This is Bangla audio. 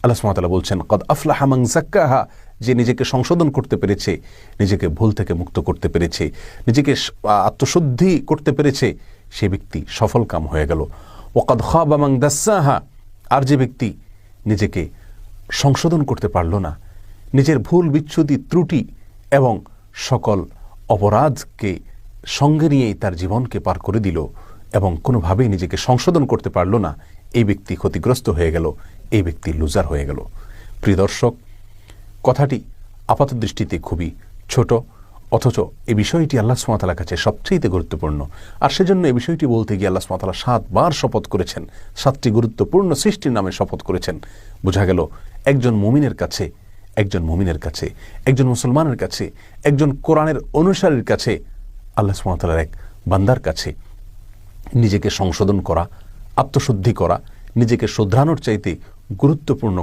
আল্লাহ সুবহানাহু ওয়া তাআলা বলছেন, কদ আফলাহা মান যাক্কাহা, যে নিজেকে সংশোধন করতে পেরেছে, নিজেকে ভুল থেকে মুক্ত করতে পেরেছে, নিজেকে আত্মশুদ্ধি করতে পেরেছে, সে ব্যক্তি সফলকাম হয়ে গেল। ওয়াকাদ খাবা মান দাসসাহা, আর যে ব্যক্তি নিজেকে সংশোধন করতে পারল না, নিজের ভুল বিচ্যুতি ত্রুটি এবং সকল অপরাধকে সঙ্গে নিয়েই তার জীবনকে পার করে দিল এবং কোনোভাবেই নিজেকে সংশোধন করতে পারল না, এই ব্যক্তি ক্ষতিগ্রস্ত হয়ে গেল, এই ব্যক্তি লুজার হয়ে গেল। প্রিয় দর্শক, কথাটি আপাত দৃষ্টিতে খুবই ছোট, অথচ এই বিষয়টি আল্লাহ সুবহানাহু ওয়া তাআলার কাছে সবচেয়ে গুরুত্বপূর্ণ। আর সেজন্য এই বিষয়টি বলতে গিয়ে আল্লাহ সুবহানাহু ওয়া তাআলা 7 বার শপথ করেছেন, 7টি গুরুত্বপূর্ণ সৃষ্টির নামে শপথ করেছেন। বোঝা গেল একজন মুমিনের কাছে, একজন মুসলমানের কাছে, একজন কোরআনের অনুসারীর কাছে, আল্লাহ সুবহানাহু ওয়া তাআলার এক বান্দার কাছে নিজেকে সংশোধন করা, আত্মশুদ্ধি করা, নিজেকে শুধরানোর চাইতে গুরুত্বপূর্ণ